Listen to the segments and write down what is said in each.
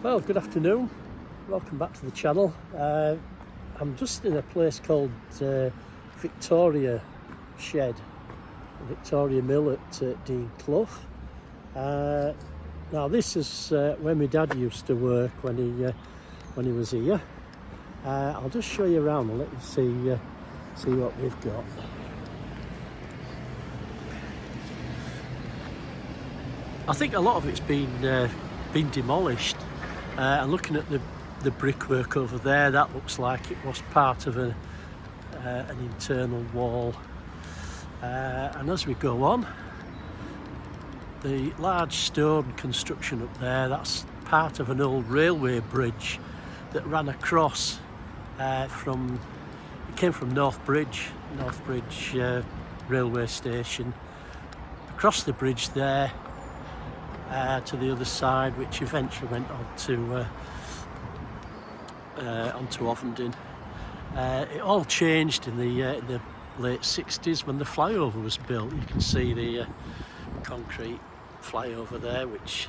Well, good afternoon. Welcome back to the channel. I'm just in a place called Victoria Shed, Victoria Mill at Dean Clough. Now this is where my dad used to work when he was here. I'll just show you around and let you see what we've got. I think a lot of it's been demolished. And looking at the brickwork over there, that looks like it was part of an internal wall. And as we go on, the large stone construction up there, that's part of an old railway bridge that ran across it came from North Bridge railway station, across the bridge there to the other side, which eventually went on to onto Ovenden. It all changed in the late 60s when the flyover was built. You can see the concrete flyover there, which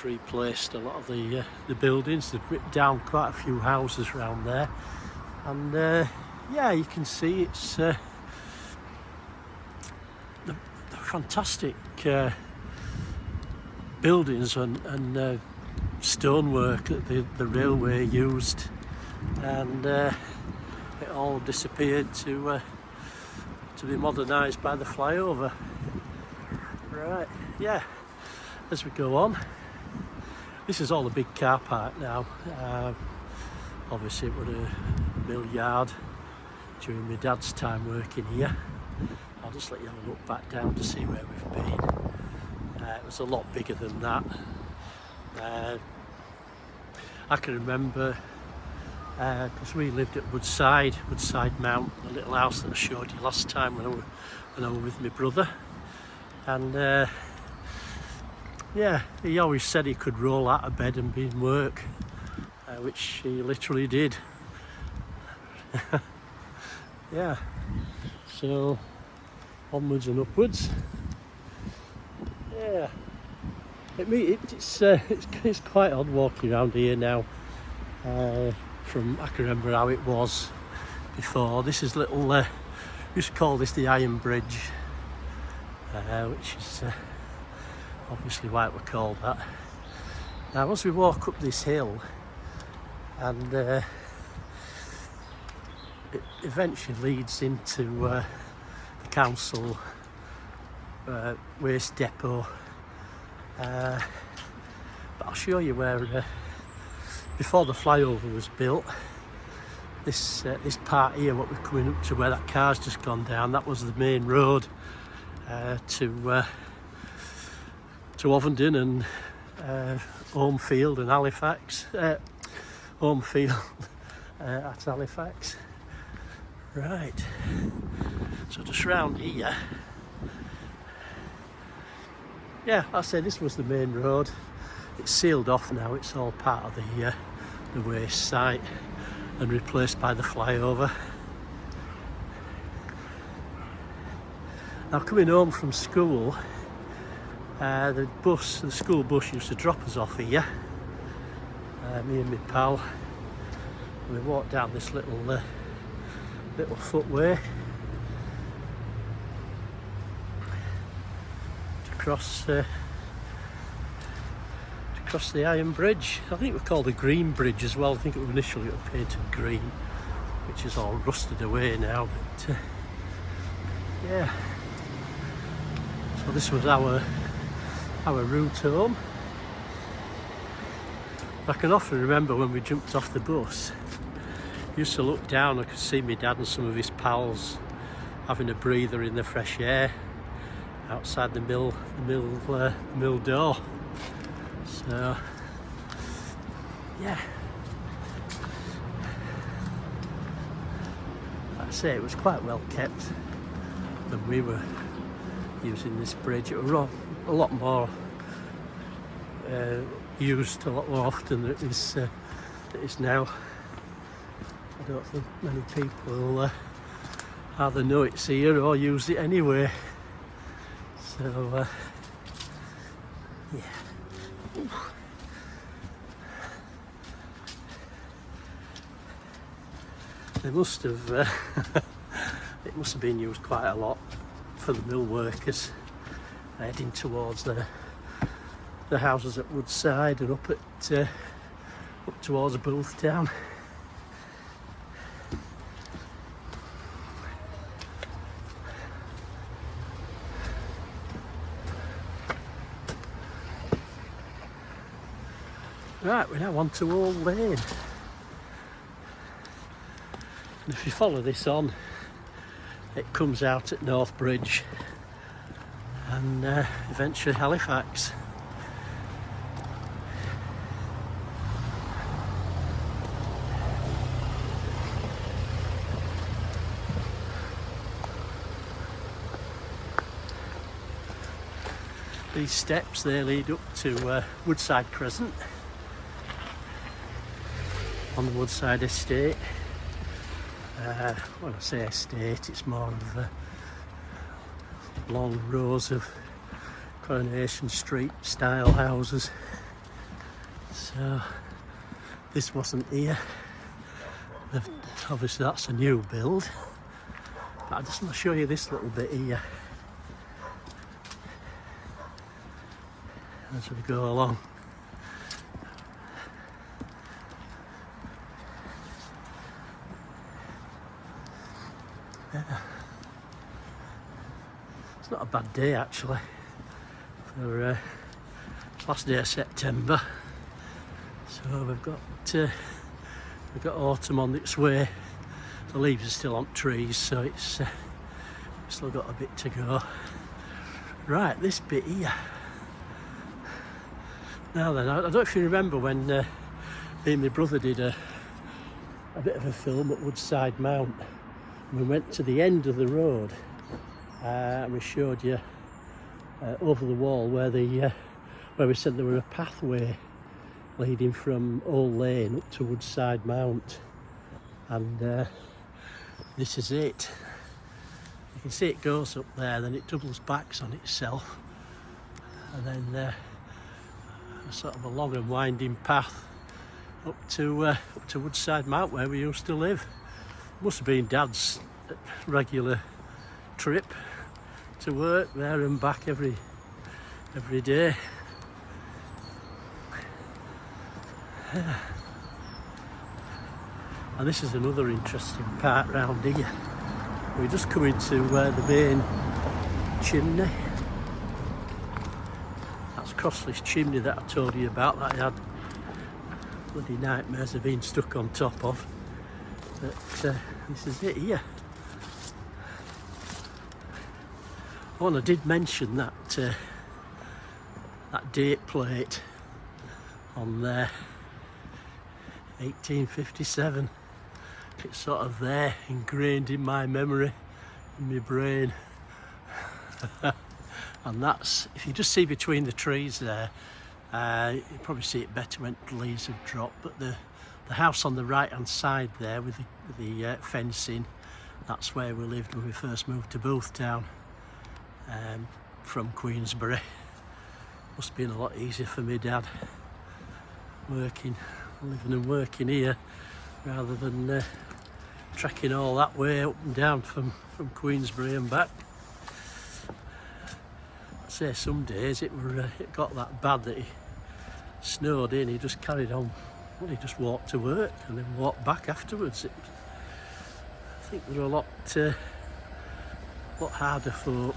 replaced a lot of the buildings. They've ripped down quite a few houses around there, and yeah, you can see it's the fantastic buildings and stonework that the railway used, and it all disappeared to be modernised by the flyover. Right, yeah, as we go on, this is all a big car park now. Obviously it was a mill yard during my dad's time working here. I'll just let you have a look back down to see where we've been. It was a lot bigger than that. I can remember because we lived at Woodside Mount, the little house that I showed you last time when I was with my brother, and yeah, he always said he could roll out of bed and be in work, which he literally did. Yeah, so onwards and upwards. Yeah, it's quite odd walking around here now. I can remember how it was before. This is little. We used to call this the Iron Bridge, which is obviously why it was called that. Now, as we walk up this hill, and it eventually leads into the council waste depot, but I'll show you where before the flyover was built, this part here, what we're coming up to, where that car's just gone down, that was the main road to Ovenden and Homefield and Halifax, Homefield at Halifax. Right, so just round here. Yeah, I said this was the main road. It's sealed off now. It's all part of the waste site and replaced by the flyover. Now, coming home from school, the school bus used to drop us off here. Me and my pal. We walked down this little footway to cross the Iron Bridge. I think it was called the Green Bridge as well. I think it was initially painted green, which is all rusted away now, but yeah, so this was our route home. I can often remember when we jumped off the bus, I used to look down, I could see my dad and some of his pals having a breather in the fresh air outside the mill door. So yeah, like I say, it was quite well kept when we were using this bridge. It was a lot more used a lot more often than it is now. I don't think many people either know it's here or use it anyway. So yeah. They must have, it must have been used quite a lot for the mill workers heading towards the houses at Woodside and up towards Boothtown. Right, we're now on to Old Lane. And if you follow this on, it comes out at North Bridge and eventually Halifax. These steps, they lead up to Woodside Crescent on the Woodside estate. When I say estate, it's more of long rows of Coronation Street style houses. So this wasn't here. Obviously that's a new build, but I just want to show you this little bit here as we go along. Yeah. It's not a bad day actually for last day of September. So we've got autumn on its way. The leaves are still on trees, so it's still got a bit to go. Right, this bit here. Now then, I don't know if you remember when me and my brother did a bit of a film at Woodside Mount. We went to the end of the road and we showed you over the wall where we said there were a pathway leading from Old Lane up to Woodside Mount, and this is it. You can see it goes up there, then it doubles backs on itself, and then a sort of a long and winding path up to Woodside Mount where we used to live. Must have been Dad's regular trip to work there and back every day. Yeah. And this is another interesting part round here. We're just coming to the main chimney. That's Crossley's chimney that I told you about, that I had bloody nightmares of being stuck on top of. But this is it here. Oh, and I did mention that that date plate on there, 1857. It's sort of there, ingrained in my memory, in my brain. And that's, if you just see between the trees there, you probably see it better when the leaves have dropped, but the house on the right hand side there with the fencing, that's where we lived when we first moved to Boothtown from Queensbury. Must have been a lot easier for me dad living and working here rather than trekking all that way up and down from Queensbury and back. I'd say some days it got that bad that he snowed in, he just carried on. Well, he just walked to work and then walked back afterwards. I think there were a lot harder folk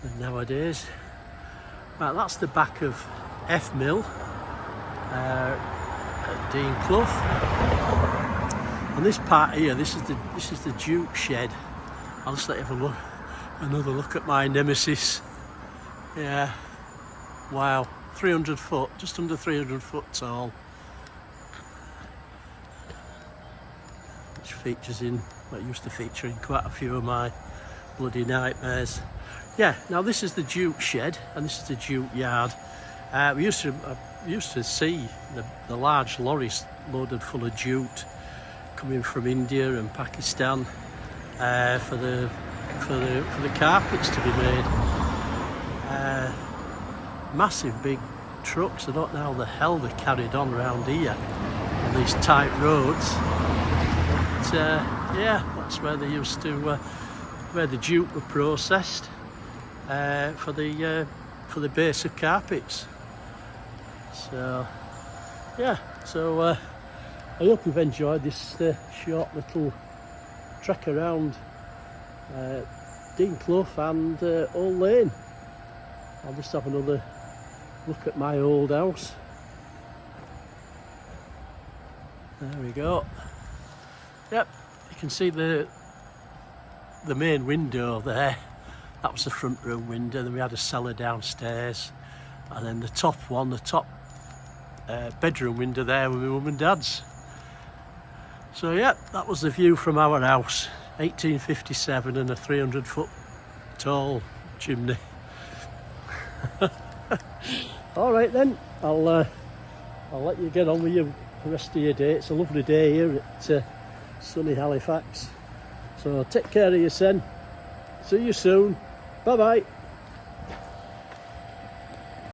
than nowadays. Right, that's the back of F Mill at Dean Clough. And this part here, this is the Duke shed. I'll just let you have another look at my nemesis. Yeah, wow, 300 foot, just under 300 foot tall. Which features in, well, it used to feature in quite a few of my bloody nightmares. Yeah, now this is the Duke shed and this is the Duke yard. We used to see the large lorries loaded full of jute coming from India and Pakistan for the carpets to be made. Massive big trucks. I don't know how the hell they carried on around here on these tight roads. yeah, that's where they used to, where the jute were processed for the base of carpets. So yeah, so I hope you've enjoyed this short little trek around Dean Clough and Old Lane. I'll just have another look at my old house. There we go. Yep, you can see the main window there. That was the front room window. Then we had a cellar downstairs, and then the top one, the top bedroom window there with my mum and dad's. So yeah, that was the view from our house. 1857 and a 300-foot tall chimney. All right then, I'll let you get on with the rest of your day. It's a lovely day here at sunny Halifax. So take care of yourself. See you soon. Bye bye.